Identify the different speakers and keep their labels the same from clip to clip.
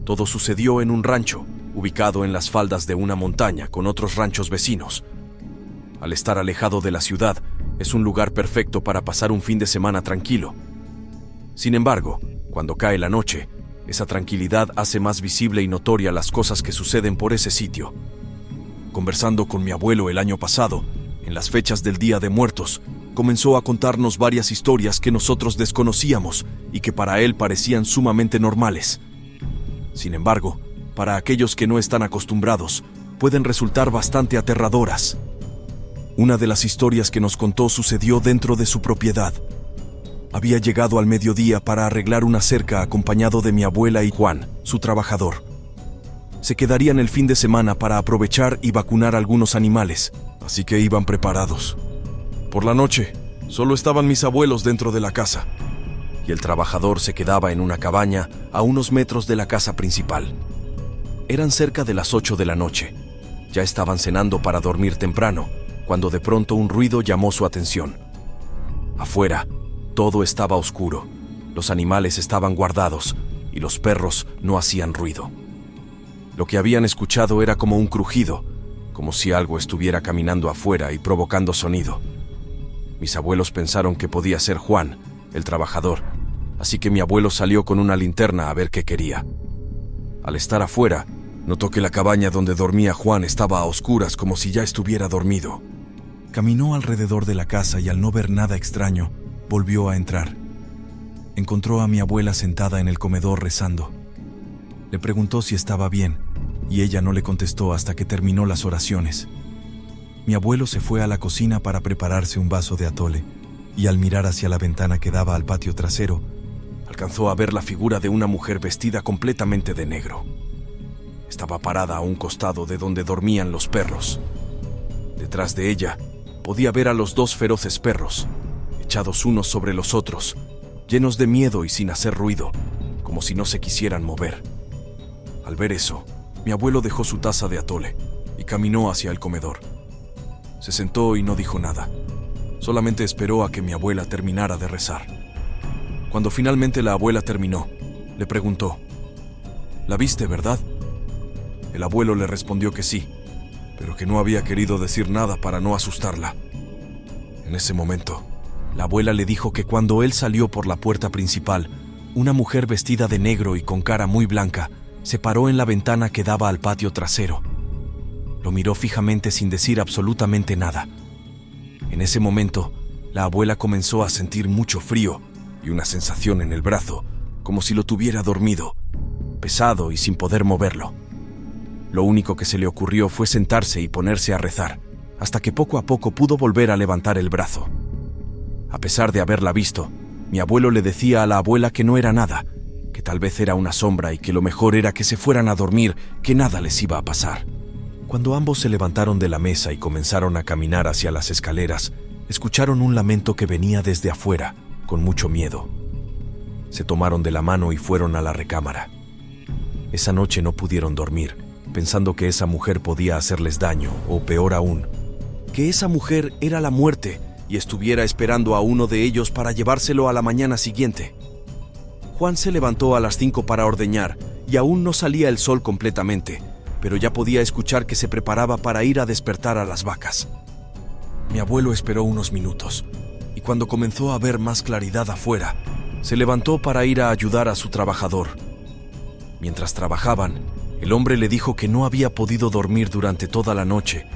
Speaker 1: Todo sucedió en un rancho, ubicado en las faldas de una montaña con otros ranchos vecinos. Al estar alejado de la ciudad, es un lugar perfecto para pasar un fin de semana tranquilo. Sin embargo, cuando cae la noche, esa tranquilidad hace más visible y notoria las cosas que suceden por ese sitio. Conversando con mi abuelo el año pasado, en las fechas del Día de Muertos, comenzó a contarnos varias historias que nosotros desconocíamos y que para él parecían sumamente normales. Sin embargo, para aquellos que no están acostumbrados, pueden resultar bastante aterradoras. Una de las historias que nos contó sucedió dentro de su propiedad. Había llegado al mediodía para arreglar una cerca acompañado de mi abuela y Juan, su trabajador. Se quedarían el fin de semana para aprovechar y vacunar algunos animales, así que iban preparados. Por la noche, solo estaban mis abuelos dentro de la casa, y el trabajador se quedaba en una cabaña a unos metros de la casa principal. Eran cerca de las 8 de la noche. Ya estaban cenando para dormir temprano, cuando de pronto un ruido llamó su atención. Afuera, todo estaba oscuro, los animales estaban guardados y los perros no hacían ruido. Lo que habían escuchado era como un crujido, como si algo estuviera caminando afuera y provocando sonido. Mis abuelos pensaron que podía ser Juan, el trabajador, así que mi abuelo salió con una linterna a ver qué quería. Al estar afuera, notó que la cabaña donde dormía Juan estaba a oscuras como si ya estuviera dormido. Caminó alrededor de la casa y al no ver nada extraño, volvió a entrar. Encontró a mi abuela sentada en el comedor rezando. Le preguntó si estaba bien, y ella no le contestó hasta que terminó las oraciones. Mi abuelo se fue a la cocina para prepararse un vaso de atole, y al mirar hacia la ventana que daba al patio trasero, alcanzó a ver la figura de una mujer vestida completamente de negro. Estaba parada a un costado de donde dormían los perros. Detrás de ella, podía ver a los dos feroces perros, echados unos sobre los otros, llenos de miedo y sin hacer ruido, como si no se quisieran mover. Al ver eso, mi abuelo dejó su taza de atole y caminó hacia el comedor. Se sentó y no dijo nada. Solamente esperó a que mi abuela terminara de rezar. Cuando finalmente la abuela terminó, le preguntó: «¿La viste, verdad?». El abuelo le respondió que sí, pero que no había querido decir nada para no asustarla. En ese momento, la abuela le dijo que cuando él salió por la puerta principal, una mujer vestida de negro y con cara muy blanca se paró en la ventana que daba al patio trasero. Lo miró fijamente sin decir absolutamente nada. En ese momento, la abuela comenzó a sentir mucho frío y una sensación en el brazo, como si lo tuviera dormido, pesado y sin poder moverlo. Lo único que se le ocurrió fue sentarse y ponerse a rezar, hasta que poco a poco pudo volver a levantar el brazo. A pesar de haberla visto, mi abuelo le decía a la abuela que no era nada, que tal vez era una sombra y que lo mejor era que se fueran a dormir, que nada les iba a pasar. Cuando ambos se levantaron de la mesa y comenzaron a caminar hacia las escaleras, escucharon un lamento que venía desde afuera, con mucho miedo. Se tomaron de la mano y fueron a la recámara. Esa noche no pudieron dormir, pensando que esa mujer podía hacerles daño, o peor aún, que esa mujer era la muerte y estuviera esperando a uno de ellos para llevárselo a la mañana siguiente. Juan se levantó a las 5 para ordeñar y aún no salía el sol completamente, pero ya podía escuchar que se preparaba para ir a despertar a las vacas. Mi abuelo esperó unos minutos y cuando comenzó a ver más claridad afuera, se levantó para ir a ayudar a su trabajador. Mientras trabajaban, el hombre le dijo que no había podido dormir durante toda la noche,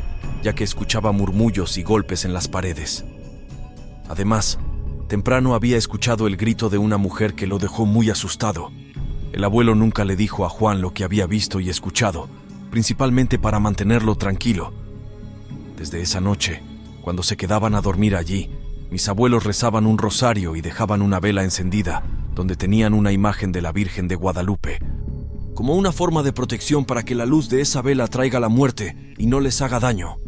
Speaker 1: ya que escuchaba murmullos y golpes en las paredes. Además, temprano había escuchado el grito de una mujer que lo dejó muy asustado. El abuelo nunca le dijo a Juan lo que había visto y escuchado, principalmente para mantenerlo tranquilo. Desde esa noche, cuando se quedaban a dormir allí, mis abuelos rezaban un rosario y dejaban una vela encendida, donde tenían una imagen de la Virgen de Guadalupe, como una forma de protección para que la luz de esa vela traiga la muerte y no les haga daño.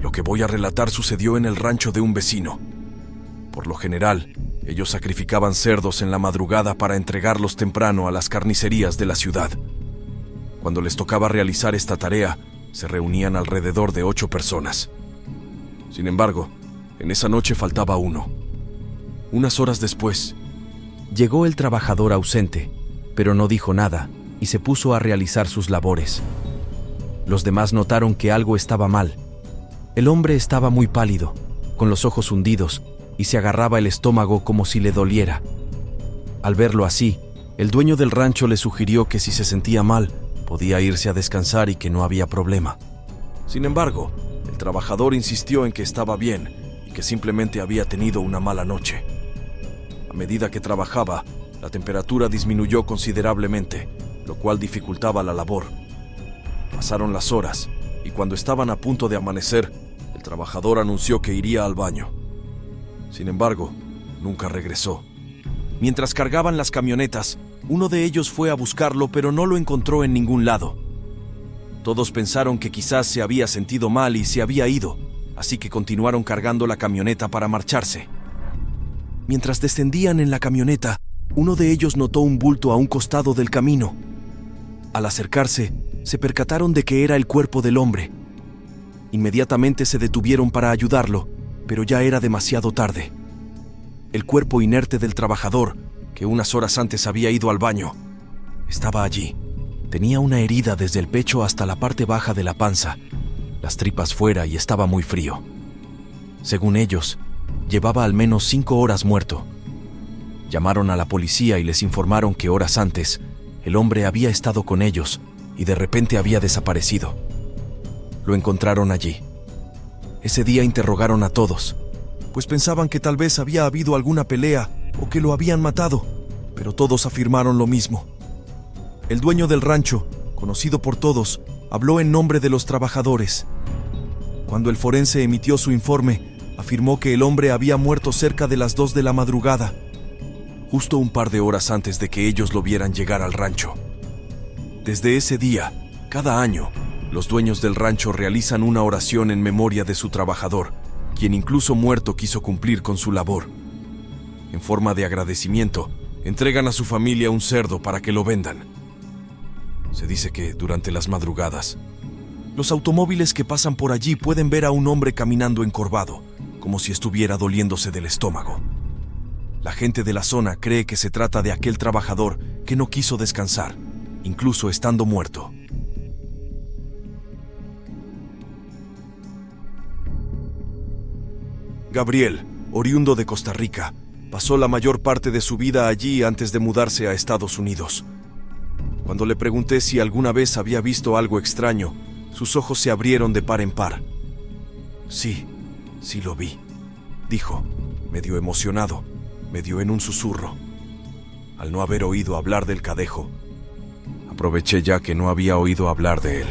Speaker 1: Lo que voy a relatar sucedió en el rancho de un vecino. Por lo general, ellos sacrificaban cerdos en la madrugada para entregarlos temprano a las carnicerías de la ciudad. Cuando les tocaba realizar esta tarea, se reunían alrededor de 8 personas. Sin embargo, en esa noche faltaba uno. Unas horas después, Llegó el trabajador ausente, pero no dijo nada y se puso a realizar sus labores. Los demás notaron que algo estaba mal. El hombre estaba muy pálido, con los ojos hundidos, y se agarraba el estómago como si le doliera. Al verlo así, el dueño del rancho le sugirió que si se sentía mal, podía irse a descansar y que no había problema. Sin embargo, el trabajador insistió en que estaba bien y que simplemente había tenido una mala noche. A medida que trabajaba, la temperatura disminuyó considerablemente, lo cual dificultaba la labor. Pasaron las horas y cuando estaban a punto de amanecer, el trabajador anunció que iría al baño. Sin embargo, nunca regresó. Mientras cargaban las camionetas, uno de ellos fue a buscarlo, pero no lo encontró en ningún lado. Todos pensaron que quizás se había sentido mal y se había ido, así que continuaron cargando la camioneta para marcharse. Mientras descendían en la camioneta, uno de ellos notó un bulto a un costado del camino. Al acercarse, se percataron de que era el cuerpo del hombre. Inmediatamente se detuvieron para ayudarlo, pero ya era demasiado tarde. El cuerpo inerte del trabajador, que unas horas antes había ido al baño, estaba allí. Tenía una herida desde el pecho hasta la parte baja de la panza, las tripas fuera y estaba muy frío. Según ellos, llevaba al menos 5 horas muerto. Llamaron a la policía y les informaron que horas antes, el hombre había estado con ellos y de repente había desaparecido. Lo encontraron allí. Ese día interrogaron a todos, pues pensaban que tal vez había habido alguna pelea o que lo habían matado, pero todos afirmaron lo mismo. El dueño del rancho, conocido por todos, habló en nombre de los trabajadores. Cuando el forense emitió su informe, afirmó que el hombre había muerto cerca de las 2 de la madrugada, justo un par de horas antes de que ellos lo vieran llegar al rancho. Desde ese día, cada año, los dueños del rancho realizan una oración en memoria de su trabajador, quien incluso muerto quiso cumplir con su labor. En forma de agradecimiento, entregan a su familia un cerdo para que lo vendan. Se dice que durante las madrugadas, los automóviles que pasan por allí pueden ver a un hombre caminando encorvado, como si estuviera doliéndose del estómago. La gente de la zona cree que se trata de aquel trabajador que no quiso descansar, incluso estando muerto. Gabriel, oriundo de Costa Rica, pasó la mayor parte de su vida allí antes de mudarse a Estados Unidos. Cuando le pregunté si alguna vez había visto algo extraño, sus ojos se abrieron de par en par. Sí lo vi, dijo, medio emocionado, medio en un susurro. Al no haber oído hablar del Cadejo, aproveché ya que no había oído hablar de él.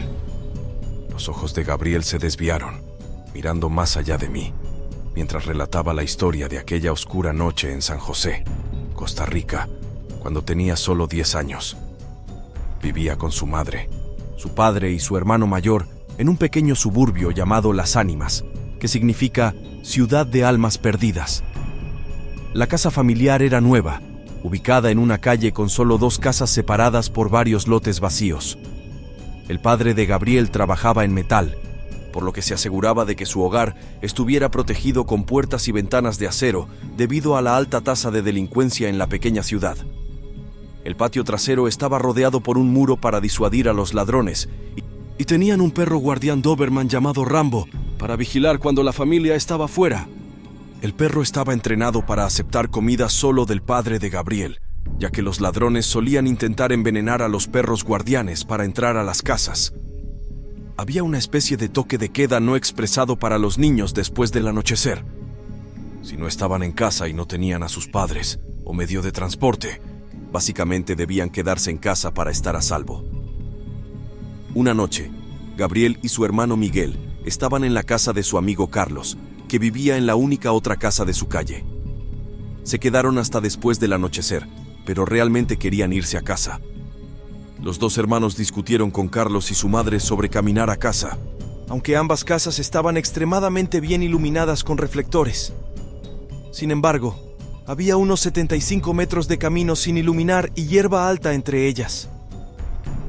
Speaker 1: Los ojos de Gabriel se desviaron, mirando más allá de mí, mientras relataba la historia de aquella oscura noche en San José, Costa Rica, cuando tenía solo 10 años. Vivía con su madre, su padre y su hermano mayor en un pequeño suburbio llamado Las Ánimas, que significa Ciudad de Almas Perdidas. La casa familiar era nueva, ubicada en una calle con solo 2 casas separadas por varios lotes vacíos. El padre de Gabriel trabajaba en metal, por lo que se aseguraba de que su hogar estuviera protegido con puertas y ventanas de acero debido a la alta tasa de delincuencia en la pequeña ciudad. El patio trasero estaba rodeado por un muro para disuadir a los ladrones y tenían un perro guardián Doberman llamado Rambo para vigilar cuando la familia estaba fuera. El perro estaba entrenado para aceptar comida solo del padre de Gabriel, ya que los ladrones solían intentar envenenar a los perros guardianes para entrar a las casas. Había una especie de toque de queda no expresado para los niños después del anochecer. Si no estaban en casa y no tenían a sus padres o medio de transporte, básicamente debían quedarse en casa para estar a salvo. Una noche, Gabriel y su hermano Miguel estaban en la casa de su amigo Carlos, que vivía en la única otra casa de su calle. Se quedaron hasta después del anochecer, pero realmente querían irse a casa. Los 2 hermanos discutieron con Carlos y su madre sobre caminar a casa, aunque ambas casas estaban extremadamente bien iluminadas con reflectores. Sin embargo, había unos 75 metros de camino sin iluminar y hierba alta entre ellas.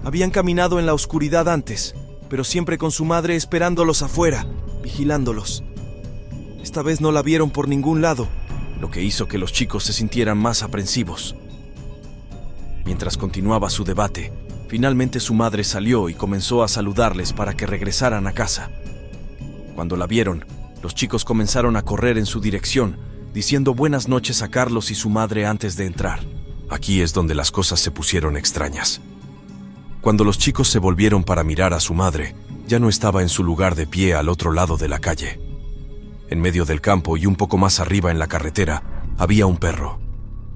Speaker 1: Habían caminado en la oscuridad antes, pero siempre con su madre esperándolos afuera, vigilándolos. Esta vez no la vieron por ningún lado, lo que hizo que los chicos se sintieran más aprensivos. Mientras continuaba su debate, finalmente su madre salió y comenzó a saludarles para que regresaran a casa. Cuando la vieron, los chicos comenzaron a correr en su dirección, diciendo buenas noches a Carlos y su madre antes de entrar. Aquí es donde las cosas se pusieron extrañas. Cuando los chicos se volvieron para mirar a su madre, ya no estaba en su lugar de pie al otro lado de la calle. En medio del campo y un poco más arriba en la carretera, había un perro.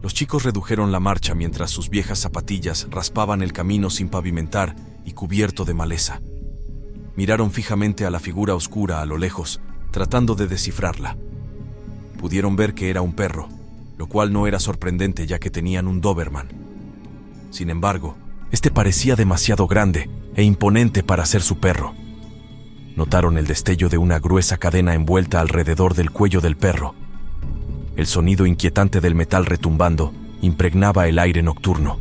Speaker 1: Los chicos redujeron la marcha mientras sus viejas zapatillas raspaban el camino sin pavimentar y cubierto de maleza. Miraron fijamente a la figura oscura a lo lejos, tratando de descifrarla. Pudieron ver que era un perro, lo cual no era sorprendente ya que tenían un Doberman. Sin embargo, este parecía demasiado grande e imponente para ser su perro. Notaron el destello de una gruesa cadena envuelta alrededor del cuello del perro. El sonido inquietante del metal retumbando impregnaba el aire nocturno.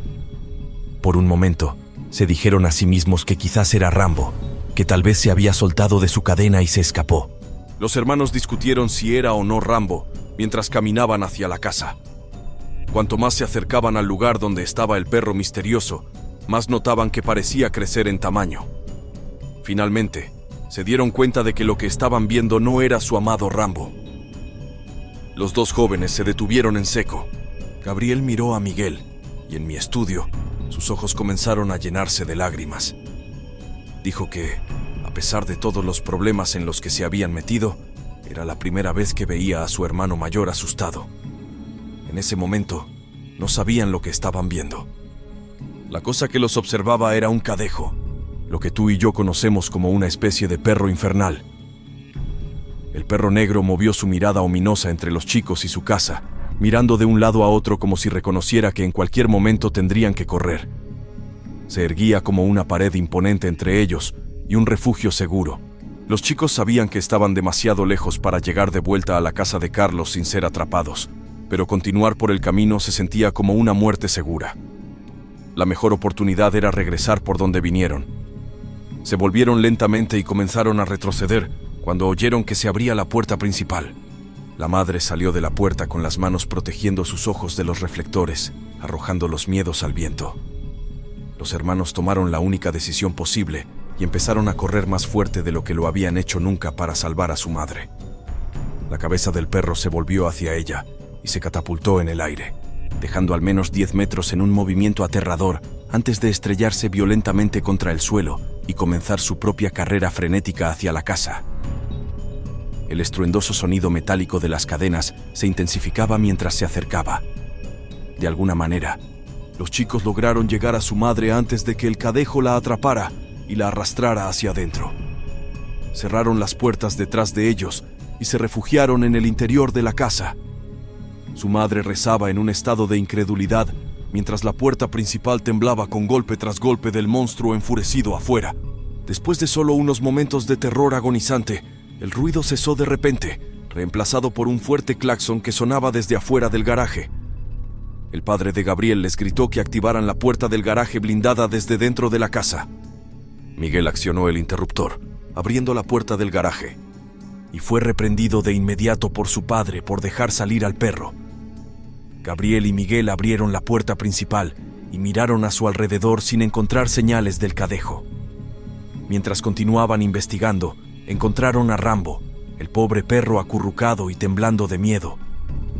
Speaker 1: Por un momento, se dijeron a sí mismos que quizás era Rambo, que tal vez se había soltado de su cadena y se escapó. Los hermanos discutieron si era o no Rambo mientras caminaban hacia la casa. Cuanto más se acercaban al lugar donde estaba el perro misterioso, más notaban que parecía crecer en tamaño. Finalmente, se dieron cuenta de que lo que estaban viendo no era su amado Rambo. Los dos jóvenes se detuvieron en seco. Gabriel miró a Miguel, y en mi estudio, sus ojos comenzaron a llenarse de lágrimas. Dijo que, a pesar de todos los problemas en los que se habían metido, era la primera vez que veía a su hermano mayor asustado. En ese momento, no sabían lo que estaban viendo. La cosa que los observaba era un cadejo, lo que tú y yo conocemos como una especie de perro infernal. El perro negro movió su mirada ominosa entre los chicos y su casa, mirando de un lado a otro como si reconociera que en cualquier momento tendrían que correr. Se erguía como una pared imponente entre ellos y un refugio seguro. Los chicos sabían que estaban demasiado lejos para llegar de vuelta a la casa de Carlos sin ser atrapados, pero continuar por el camino se sentía como una muerte segura. La mejor oportunidad era regresar por donde vinieron. Se volvieron lentamente y comenzaron a retroceder cuando oyeron que se abría la puerta principal. La madre salió de la puerta con las manos protegiendo sus ojos de los reflectores, arrojando los miedos al viento. Los hermanos tomaron la única decisión posible y empezaron a correr más fuerte de lo que lo habían hecho nunca para salvar a su madre. La cabeza del perro se volvió hacia ella y se catapultó en el aire, dejando al menos 10 metros en un movimiento aterrador antes de estrellarse violentamente contra el suelo y comenzar su propia carrera frenética hacia la casa. El estruendoso sonido metálico de las cadenas se intensificaba mientras se acercaba. De alguna manera, los chicos lograron llegar a su madre antes de que el cadejo la atrapara y la arrastrara hacia adentro. Cerraron las puertas detrás de ellos y se refugiaron en el interior de la casa. Su madre rezaba en un estado de incredulidad mientras la puerta principal temblaba con golpe tras golpe del monstruo enfurecido afuera. Después de solo unos momentos de terror agonizante, el ruido cesó de repente, reemplazado por un fuerte claxon que sonaba desde afuera del garaje. El padre de Gabriel les gritó que activaran la puerta del garaje blindada desde dentro de la casa. Miguel accionó el interruptor, abriendo la puerta del garaje, y fue reprendido de inmediato por su padre por dejar salir al perro. Gabriel y Miguel abrieron la puerta principal y miraron a su alrededor sin encontrar señales del cadejo. Mientras continuaban investigando, encontraron a Rambo, el pobre perro acurrucado y temblando de miedo,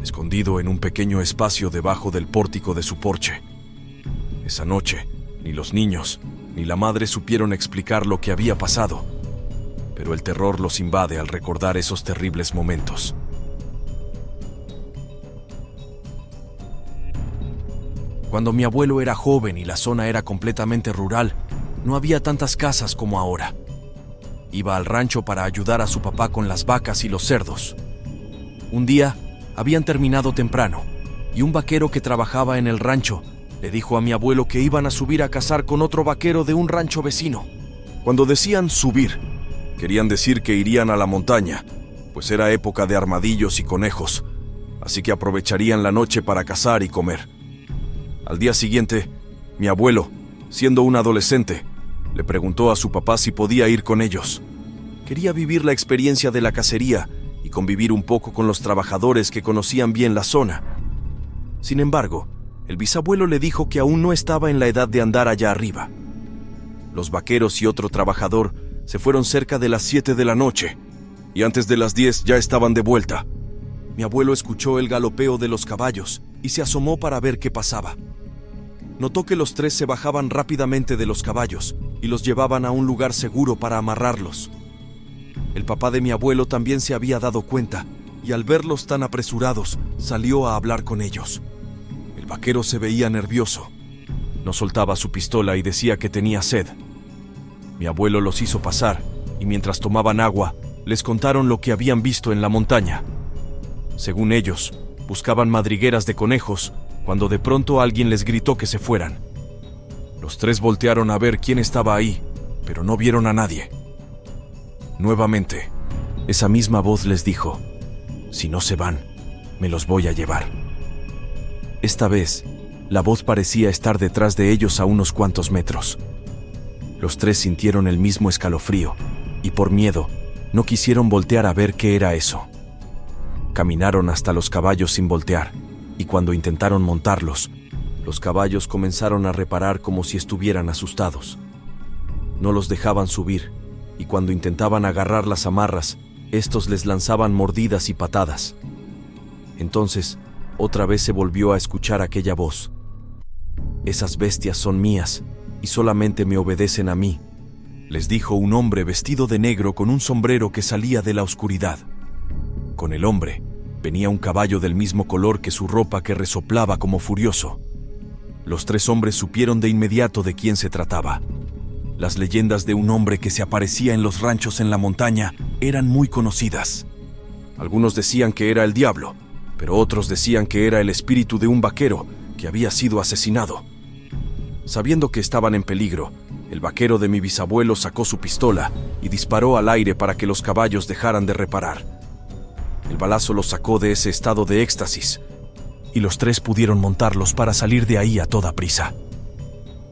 Speaker 1: escondido en un pequeño espacio debajo del pórtico de su porche. Esa noche, ni los niños ni la madre supieron explicar lo que había pasado, pero el terror los invade al recordar esos terribles momentos. Cuando mi abuelo era joven y la zona era completamente rural, no había tantas casas como ahora. Iba al rancho para ayudar a su papá con las vacas y los cerdos. Un día, habían terminado temprano, y un vaquero que trabajaba en el rancho le dijo a mi abuelo que iban a subir a cazar con otro vaquero de un rancho vecino. Cuando decían subir, querían decir que irían a la montaña, pues era época de armadillos y conejos, así que aprovecharían la noche para cazar y comer. Al día siguiente, mi abuelo, siendo un adolescente, le preguntó a su papá si podía ir con ellos. Quería vivir la experiencia de la cacería y convivir un poco con los trabajadores que conocían bien la zona. Sin embargo, el bisabuelo le dijo que aún no estaba en la edad de andar allá arriba. Los vaqueros y otro trabajador se fueron cerca de las 7 de la noche, y antes de las 10 ya estaban de vuelta. Mi abuelo escuchó el galopeo de los caballos y se asomó para ver qué pasaba. Notó que los tres se bajaban rápidamente de los caballos y los llevaban a un lugar seguro para amarrarlos. El papá de mi abuelo también se había dado cuenta y al verlos tan apresurados salió a hablar con ellos. El vaquero se veía nervioso. No soltaba su pistola y decía que tenía sed. Mi abuelo los hizo pasar y mientras tomaban agua, les contaron lo que habían visto en la montaña. Según ellos, buscaban madrigueras de conejos cuando de pronto alguien les gritó que se fueran. Los tres voltearon a ver quién estaba ahí, pero no vieron a nadie. Nuevamente, esa misma voz les dijo: «Si no se van, me los voy a llevar». Esta vez, la voz parecía estar detrás de ellos a unos cuantos metros. Los tres sintieron el mismo escalofrío y por miedo no quisieron voltear a ver qué era eso. Caminaron hasta los caballos sin voltear y cuando intentaron montarlos, los caballos comenzaron a reparar como si estuvieran asustados. No los dejaban subir y cuando intentaban agarrar las amarras, estos les lanzaban mordidas y patadas. Entonces, otra vez se volvió a escuchar aquella voz: «Esas bestias son mías y solamente me obedecen a mí», les dijo un hombre vestido de negro con un sombrero que salía de la oscuridad. Con el hombre venía un caballo del mismo color que su ropa que resoplaba como furioso. Los tres hombres supieron de inmediato de quién se trataba. Las leyendas de un hombre que se aparecía en los ranchos en la montaña eran muy conocidas. Algunos decían que era el diablo, pero otros decían que era el espíritu de un vaquero que había sido asesinado. Sabiendo que estaban en peligro, el vaquero de mi bisabuelo sacó su pistola y disparó al aire para que los caballos dejaran de reparar. El balazo los sacó de ese estado de éxtasis, y los tres pudieron montarlos para salir de ahí a toda prisa.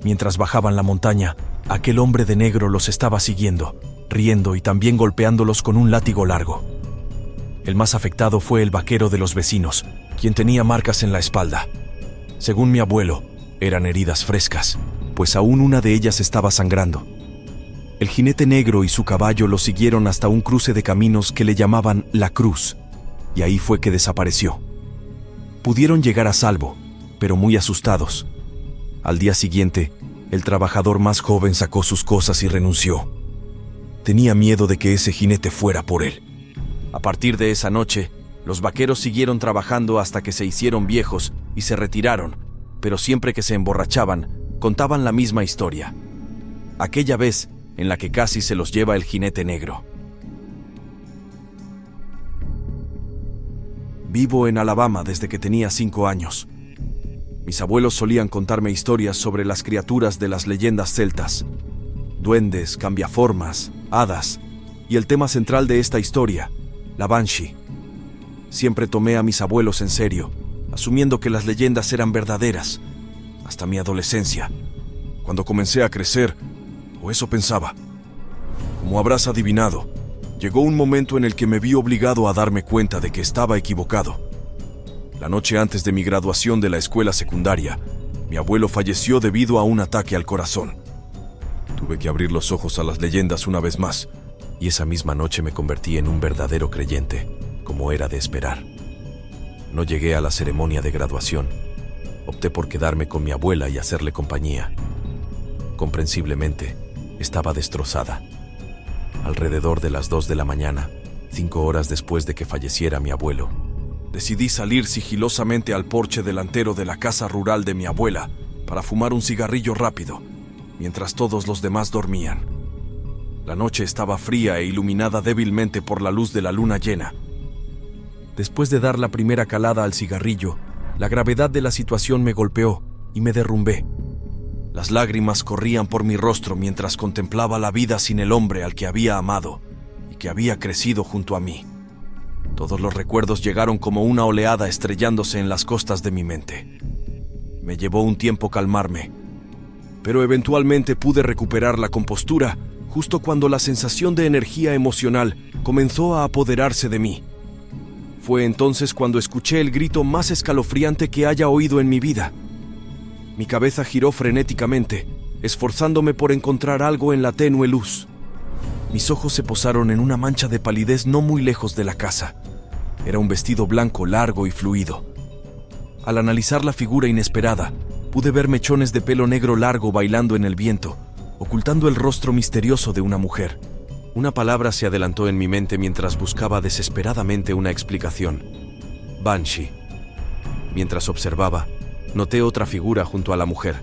Speaker 1: Mientras bajaban la montaña, aquel hombre de negro los estaba siguiendo, riendo y también golpeándolos con un látigo largo. El más afectado fue el vaquero de los vecinos, quien tenía marcas en la espalda. Según mi abuelo, eran heridas frescas, pues aún una de ellas estaba sangrando. El jinete negro y su caballo lo siguieron hasta un cruce de caminos que le llamaban La Cruz, y ahí fue que desapareció. Pudieron llegar a salvo, pero muy asustados. Al día siguiente, el trabajador más joven sacó sus cosas y renunció. Tenía miedo de que ese jinete fuera por él. A partir de esa noche, los vaqueros siguieron trabajando hasta que se hicieron viejos y se retiraron, pero siempre que se emborrachaban, contaban la misma historia. Aquella vez en la que casi se los lleva el jinete negro. Vivo en Alabama desde que tenía 5 años. Mis abuelos solían contarme historias sobre las criaturas de las leyendas celtas, duendes, cambiaformas, hadas, y el tema central de esta historia, la Banshee. Siempre tomé a mis abuelos en serio, asumiendo que las leyendas eran verdaderas, hasta mi adolescencia, cuando comencé a crecer, o eso pensaba. Como habrás adivinado, llegó un momento en el que me vi obligado a darme cuenta de que estaba equivocado. La noche antes de mi graduación de la escuela secundaria, mi abuelo falleció debido a un ataque al corazón. Tuve que abrir los ojos a las leyendas una vez más, y esa misma noche me convertí en un verdadero creyente, como era de esperar. No llegué a la ceremonia de graduación. Opté por quedarme con mi abuela y hacerle compañía. Comprensiblemente, estaba destrozada. Alrededor de las 2 de la mañana, 5 horas después de que falleciera mi abuelo, decidí salir sigilosamente al porche delantero de la casa rural de mi abuela para fumar un cigarrillo rápido, mientras todos los demás dormían. La noche estaba fría e iluminada débilmente por la luz de la luna llena. Después de dar la primera calada al cigarrillo, la gravedad de la situación me golpeó y me derrumbé. Las lágrimas corrían por mi rostro mientras contemplaba la vida sin el hombre al que había amado y que había crecido junto a mí. Todos los recuerdos llegaron como una oleada estrellándose en las costas de mi mente. Me llevó un tiempo calmarme, pero eventualmente pude recuperar la compostura justo cuando la sensación de energía emocional comenzó a apoderarse de mí. Fue entonces cuando escuché el grito más escalofriante que haya oído en mi vida. Mi cabeza giró frenéticamente, esforzándome por encontrar algo en la tenue luz. Mis ojos se posaron en una mancha de palidez no muy lejos de la casa. Era un vestido blanco largo y fluido. Al analizar la figura inesperada, pude ver mechones de pelo negro largo bailando en el viento, ocultando el rostro misterioso de una mujer. Una palabra se adelantó en mi mente mientras buscaba desesperadamente una explicación. Banshee. Mientras observaba, noté otra figura junto a la mujer.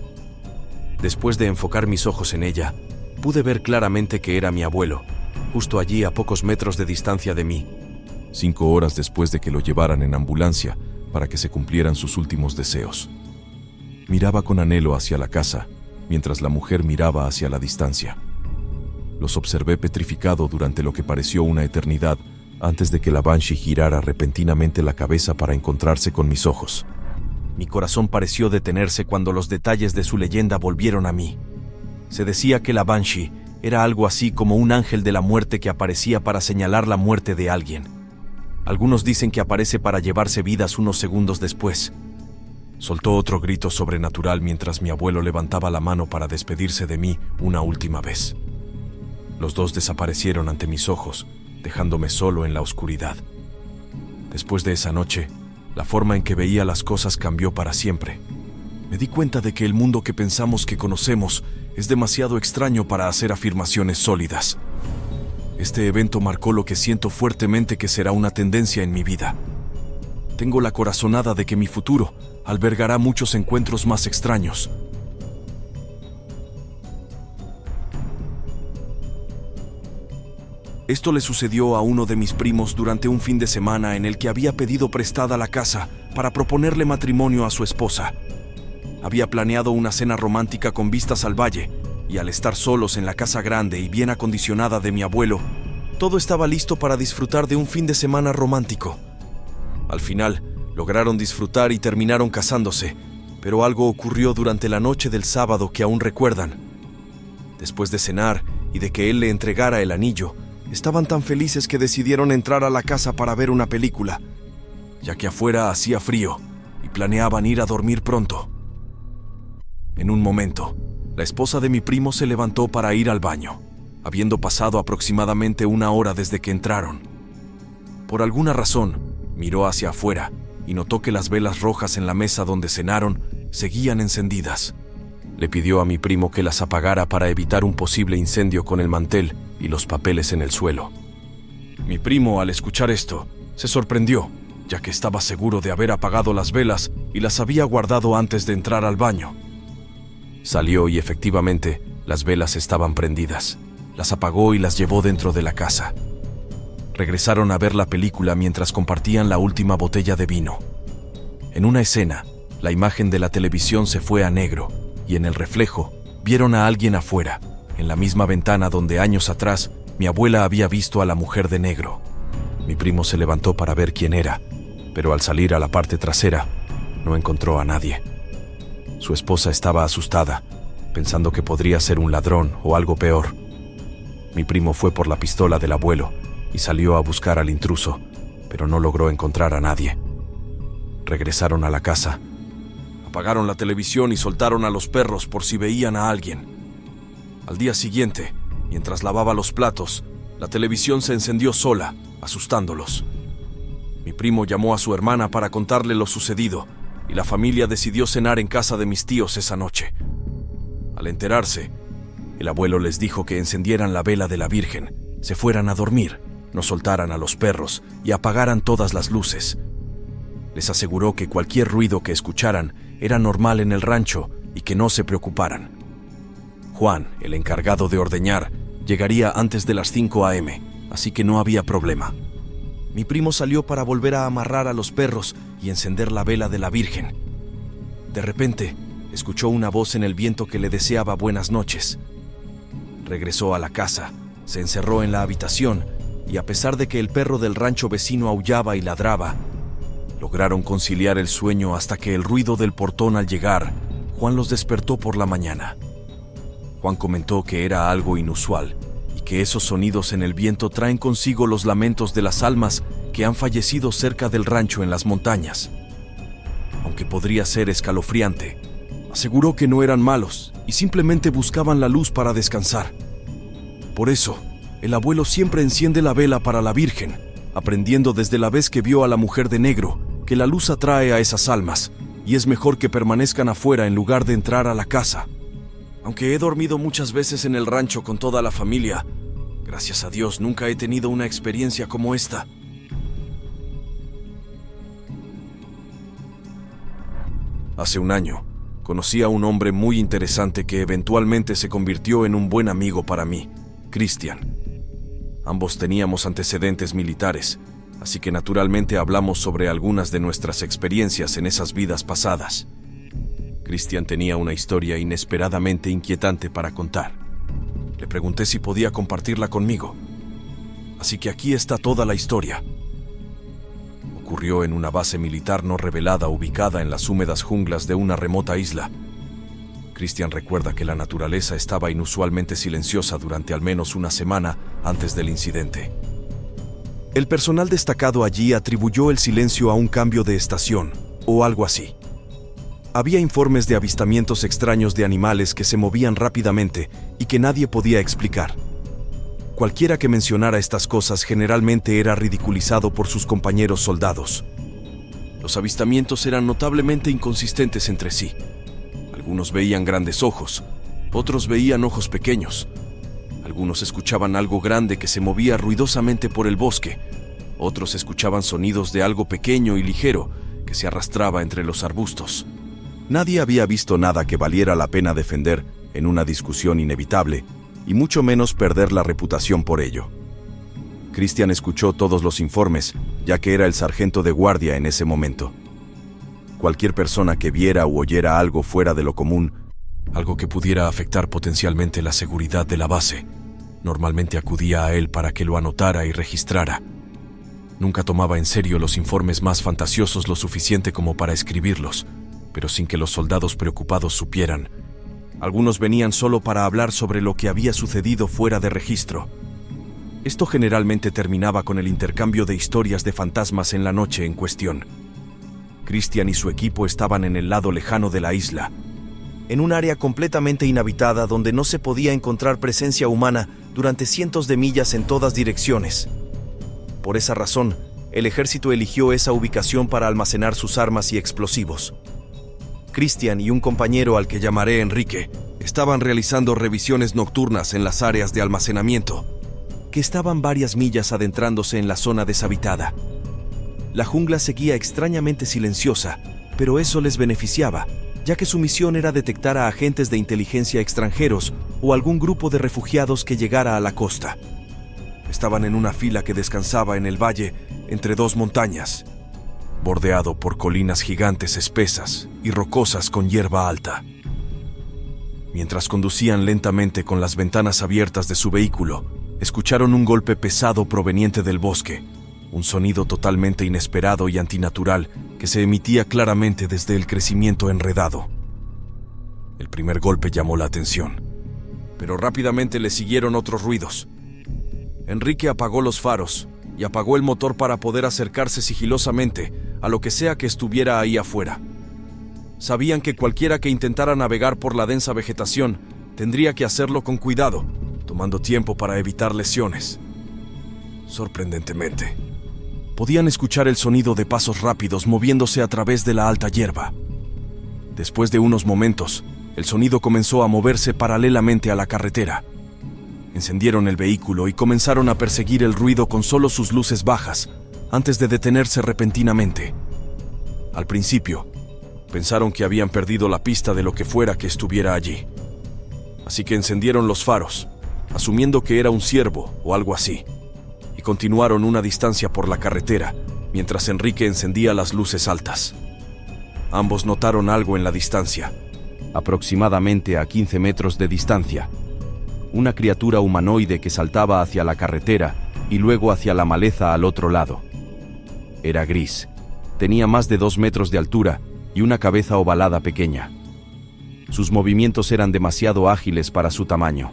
Speaker 1: Después de enfocar mis ojos en ella, pude ver claramente que era mi abuelo, justo allí a pocos metros de distancia de mí. 5 horas después de que lo llevaran en ambulancia para que se cumplieran sus últimos deseos. Miraba con anhelo hacia la casa, mientras la mujer miraba hacia la distancia. Los observé petrificado durante lo que pareció una eternidad antes de que la Banshee girara repentinamente la cabeza para encontrarse con mis ojos. Mi corazón pareció detenerse cuando los detalles de su leyenda volvieron a mí. Se decía que la Banshee era algo así como un ángel de la muerte que aparecía para señalar la muerte de alguien. Algunos dicen que aparece para llevarse vidas unos segundos después. Soltó otro grito sobrenatural mientras mi abuelo levantaba la mano para despedirse de mí una última vez. Los dos desaparecieron ante mis ojos, dejándome solo en la oscuridad. Después de esa noche, la forma en que veía las cosas cambió para siempre. Me di cuenta de que el mundo que pensamos que conocemos es demasiado extraño para hacer afirmaciones sólidas. Este evento marcó lo que siento fuertemente que será una tendencia en mi vida. Tengo la corazonada de que mi futuro albergará muchos encuentros más extraños. Esto le sucedió a uno de mis primos durante un fin de semana en el que había pedido prestada la casa para proponerle matrimonio a su esposa. Había planeado una cena romántica con vistas al valle, y al estar solos en la casa grande y bien acondicionada de mi abuelo, todo estaba listo para disfrutar de un fin de semana romántico. Al final, lograron disfrutar y terminaron casándose, pero algo ocurrió durante la noche del sábado que aún recuerdan. Después de cenar y de que él le entregara el anillo, estaban tan felices que decidieron entrar a la casa para ver una película, ya que afuera hacía frío y planeaban ir a dormir pronto. En un momento, la esposa de mi primo se levantó para ir al baño, habiendo pasado aproximadamente 1 hora desde que entraron. Por alguna razón, miró hacia afuera y notó que las velas rojas en la mesa donde cenaron seguían encendidas. Le pidió a mi primo que las apagara para evitar un posible incendio con el mantel y los papeles en el suelo. Mi primo, al escuchar esto, se sorprendió, ya que estaba seguro de haber apagado las velas y las había guardado antes de entrar al baño. Salió y efectivamente, las velas estaban prendidas. Las apagó y las llevó dentro de la casa. Regresaron a ver la película mientras compartían la última botella de vino. En una escena, la imagen de la televisión se fue a negro y en el reflejo vieron a alguien afuera, en la misma ventana donde años atrás mi abuela había visto a la mujer de negro. Mi primo se levantó para ver quién era, pero al salir a la parte trasera, no encontró a nadie. Su esposa estaba asustada, pensando que podría ser un ladrón o algo peor. Mi primo fue por la pistola del abuelo y salió a buscar al intruso, pero no logró encontrar a nadie. Regresaron a la casa. Apagaron la televisión y soltaron a los perros por si veían a alguien. Al día siguiente, mientras lavaba los platos, la televisión se encendió sola, asustándolos. Mi primo llamó a su hermana para contarle lo sucedido, y la familia decidió cenar en casa de mis tíos esa noche. Al enterarse, el abuelo les dijo que encendieran la vela de la Virgen, se fueran a dormir, no soltaran a los perros y apagaran todas las luces. Les aseguró que cualquier ruido que escucharan era normal en el rancho y que no se preocuparan. Juan, el encargado de ordeñar, llegaría antes de las 5 a.m., así que no había problema. Mi primo salió para volver a amarrar a los perros y encender la vela de la Virgen. De repente, escuchó una voz en el viento que le deseaba buenas noches. Regresó a la casa, se encerró en la habitación y a pesar de que el perro del rancho vecino aullaba y ladraba, lograron conciliar el sueño hasta que el ruido del portón al llegar, Juan los despertó por la mañana. Juan comentó que era algo inusual y que esos sonidos en el viento traen consigo los lamentos de las almas que han fallecido cerca del rancho en las montañas. Aunque podría ser escalofriante, Aseguró que no eran malos y simplemente buscaban la luz para descansar. Por eso, el abuelo siempre enciende la vela para la Virgen, aprendiendo desde la vez que vio a la mujer de negro que la luz atrae a esas almas y es mejor que permanezcan afuera en lugar de entrar a la casa. Aunque he dormido muchas veces en el rancho con toda la familia, gracias a Dios nunca he tenido una experiencia como esta. Hace un año, conocí a un hombre muy interesante que eventualmente se convirtió en un buen amigo para mí, Cristian. Ambos teníamos antecedentes militares, así que naturalmente hablamos sobre algunas de nuestras experiencias en esas vidas pasadas. Cristian tenía una historia inesperadamente inquietante para contar. Le pregunté si podía compartirla conmigo. Así que aquí está toda la historia. Ocurrió en una base militar no revelada ubicada en las húmedas junglas de una remota isla. Cristian recuerda que la naturaleza estaba inusualmente silenciosa durante al menos una semana antes del incidente. El personal destacado allí atribuyó el silencio a un cambio de estación, o algo así. Había informes de avistamientos extraños de animales que se movían rápidamente y que nadie podía explicar. Cualquiera que mencionara estas cosas generalmente era ridiculizado por sus compañeros soldados. Los avistamientos eran notablemente inconsistentes entre sí. Algunos veían grandes ojos, otros veían ojos pequeños. Algunos escuchaban algo grande que se movía ruidosamente por el bosque. Otros escuchaban sonidos de algo pequeño y ligero que se arrastraba entre los arbustos. Nadie había visto nada que valiera la pena defender en una discusión inevitable, y mucho menos perder la reputación por ello. Cristian escuchó todos los informes, ya que era el sargento de guardia en ese momento. Cualquier persona que viera u oyera algo fuera de lo común, algo que pudiera afectar potencialmente la seguridad de la base, normalmente acudía a él para que lo anotara y registrara. Nunca tomaba en serio los informes más fantasiosos lo suficiente como para escribirlos, pero sin que los soldados preocupados supieran. Algunos venían solo para hablar sobre lo que había sucedido fuera de registro. Esto generalmente terminaba con el intercambio de historias de fantasmas en la noche en cuestión. Cristian y su equipo estaban en el lado lejano de la isla, en un área completamente inhabitada donde no se podía encontrar presencia humana durante cientos de millas en todas direcciones. Por esa razón, el ejército eligió esa ubicación para almacenar sus armas y explosivos. Cristian y un compañero al que llamaré Enrique estaban realizando revisiones nocturnas en las áreas de almacenamiento, que estaban varias millas adentrándose en la zona deshabitada. La jungla seguía extrañamente silenciosa, pero eso les beneficiaba, ya que su misión era detectar a agentes de inteligencia extranjeros o algún grupo de refugiados que llegara a la costa. Estaban en una fila que descansaba en el valle entre dos montañas, bordeado por colinas gigantes espesas y rocosas con hierba alta. Mientras conducían lentamente con las ventanas abiertas de su vehículo, escucharon un golpe pesado proveniente del bosque, un sonido totalmente inesperado y antinatural que se emitía claramente desde el crecimiento enredado. El primer golpe llamó la atención, pero rápidamente le siguieron otros ruidos. Enrique apagó los faros y apagó el motor para poder acercarse sigilosamente a lo que sea que estuviera ahí afuera. Sabían que cualquiera que intentara navegar por la densa vegetación tendría que hacerlo con cuidado, tomando tiempo para evitar lesiones. Sorprendentemente, podían escuchar el sonido de pasos rápidos moviéndose a través de la alta hierba. Después de unos momentos, el sonido comenzó a moverse paralelamente a la carretera. Encendieron el vehículo y comenzaron a perseguir el ruido con solo sus luces bajas, antes de detenerse repentinamente. Al principio, pensaron que habían perdido la pista de lo que fuera que estuviera allí. Así que encendieron los faros, asumiendo que era un ciervo o algo así, y continuaron una distancia por la carretera, mientras Enrique encendía las luces altas. Ambos notaron algo en la distancia, aproximadamente a 15 metros de distancia. Una criatura humanoide que saltaba hacia la carretera y luego hacia la maleza al otro lado. Era gris, tenía más de 2 metros de altura y una cabeza ovalada pequeña. Sus movimientos eran demasiado ágiles para su tamaño.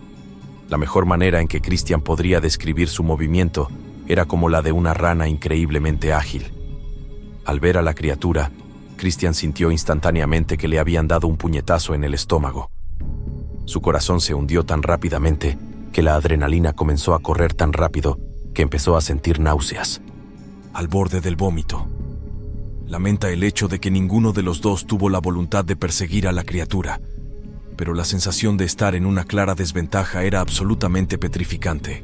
Speaker 1: La mejor manera en que Cristian podría describir su movimiento era como la de una rana increíblemente ágil. Al ver a la criatura, Christian sintió instantáneamente que le habían dado un puñetazo en el estómago. Su corazón se hundió tan rápidamente que la adrenalina comenzó a correr tan rápido que empezó a sentir náuseas. Al borde del vómito. Lamenta el hecho de que ninguno de los dos tuvo la voluntad de perseguir a la criatura, pero la sensación de estar en una clara desventaja era absolutamente petrificante.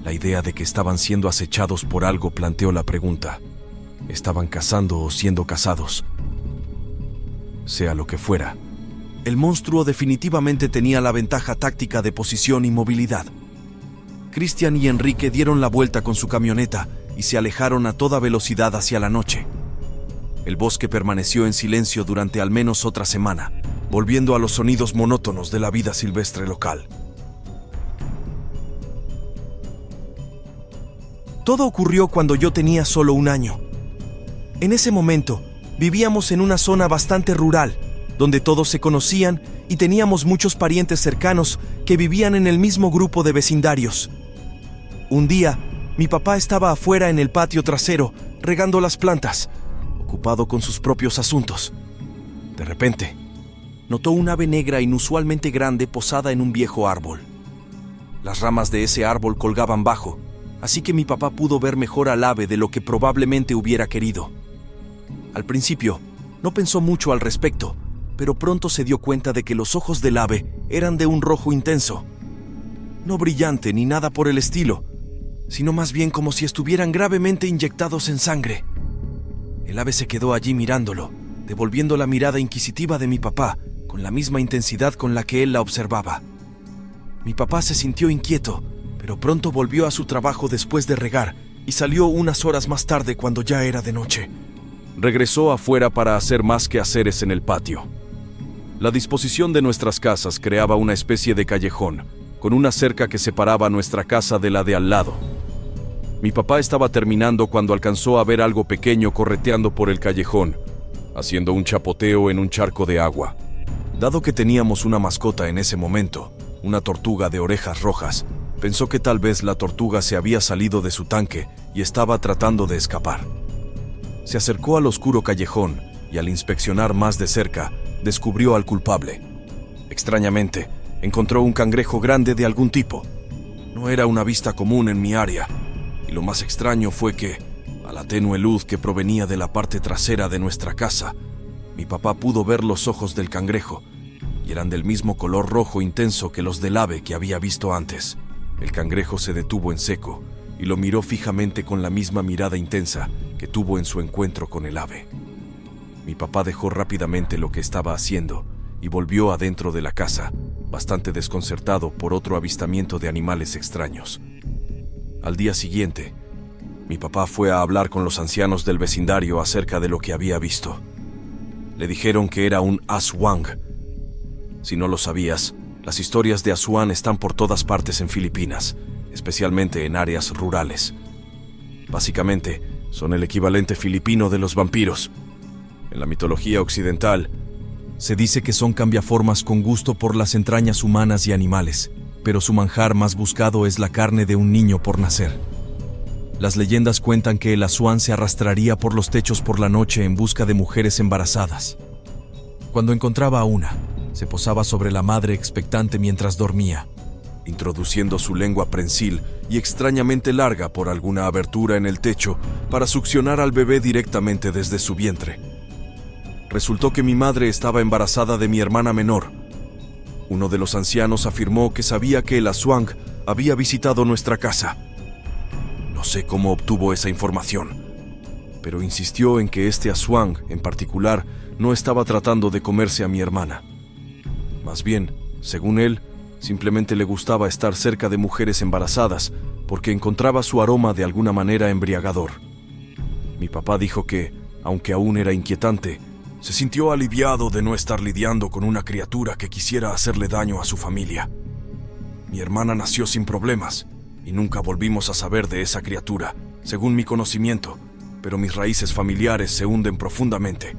Speaker 1: La idea de que estaban siendo acechados por algo planteó la pregunta: ¿estaban cazando o siendo cazados? Sea lo que fuera, el monstruo definitivamente tenía la ventaja táctica de posición y movilidad. Christian y Enrique dieron la vuelta con su camioneta y se alejaron a toda velocidad hacia la noche. El bosque permaneció en silencio durante al menos otra semana, volviendo a los sonidos monótonos de la vida silvestre local. Todo ocurrió cuando yo tenía solo 1 año. En ese momento, vivíamos en una zona bastante rural, donde todos se conocían y teníamos muchos parientes cercanos que vivían en el mismo grupo de vecindarios. Un día, mi papá estaba afuera en el patio trasero, regando las plantas, ocupado con sus propios asuntos. De repente, notó un ave negra inusualmente grande posada en un viejo árbol. Las ramas de ese árbol colgaban bajo, así que mi papá pudo ver mejor al ave de lo que probablemente hubiera querido. Al principio, no pensó mucho al respecto, pero pronto se dio cuenta de que los ojos del ave eran de un rojo intenso. No brillante ni nada por el estilo, sino más bien como si estuvieran gravemente inyectados en sangre. El ave se quedó allí mirándolo, devolviendo la mirada inquisitiva de mi papá con la misma intensidad con la que él la observaba. Mi papá se sintió inquieto, pero pronto volvió a su trabajo después de regar y salió unas horas más tarde cuando ya era de noche. Regresó afuera para hacer más quehaceres en el patio. La disposición de nuestras casas creaba una especie de callejón, con una cerca que separaba nuestra casa de la de al lado. Mi papá estaba terminando cuando alcanzó a ver algo pequeño correteando por el callejón, haciendo un chapoteo en un charco de agua. Dado que teníamos una mascota en ese momento, una tortuga de orejas rojas, pensó que tal vez la tortuga se había salido de su tanque y estaba tratando de escapar. Se acercó al oscuro callejón y al inspeccionar más de cerca, descubrió al culpable. Extrañamente, encontró un cangrejo grande de algún tipo. No era una vista común en mi área, y lo más extraño fue que, a la tenue luz que provenía de la parte trasera de nuestra casa, mi papá pudo ver los ojos del cangrejo, y eran del mismo color rojo intenso que los del ave que había visto antes. El cangrejo se detuvo en seco y lo miró fijamente con la misma mirada intensa que tuvo en su encuentro con el ave. Mi papá dejó rápidamente lo que estaba haciendo y volvió adentro de la casa, bastante desconcertado por otro avistamiento de animales extraños. Al día siguiente, mi papá fue a hablar con los ancianos del vecindario acerca de lo que había visto. Le dijeron que era un aswang. Si no lo sabías, las historias de Aswang están por todas partes en Filipinas, especialmente en áreas rurales. Básicamente, son el equivalente filipino de los vampiros. En la mitología occidental, se dice que son cambiaformas con gusto por las entrañas humanas y animales, pero su manjar más buscado es la carne de un niño por nacer. Las leyendas cuentan que el Aswang se arrastraría por los techos por la noche en busca de mujeres embarazadas. Cuando encontraba a una, se posaba sobre la madre expectante mientras dormía, introduciendo su lengua prensil y extrañamente larga por alguna abertura en el techo para succionar al bebé directamente desde su vientre. Resultó que mi madre estaba embarazada de mi hermana menor. Uno de los ancianos afirmó que sabía que el Aswang había visitado nuestra casa. No sé cómo obtuvo esa información, pero insistió en que este Aswang, en particular, no estaba tratando de comerse a mi hermana. Más bien, según él, simplemente le gustaba estar cerca de mujeres embarazadas porque encontraba su aroma de alguna manera embriagador. Mi papá dijo que, aunque aún era inquietante, se sintió aliviado de no estar lidiando con una criatura que quisiera hacerle daño a su familia. Mi hermana nació sin problemas y nunca volvimos a saber de esa criatura, según mi conocimiento, pero mis raíces familiares se hunden profundamente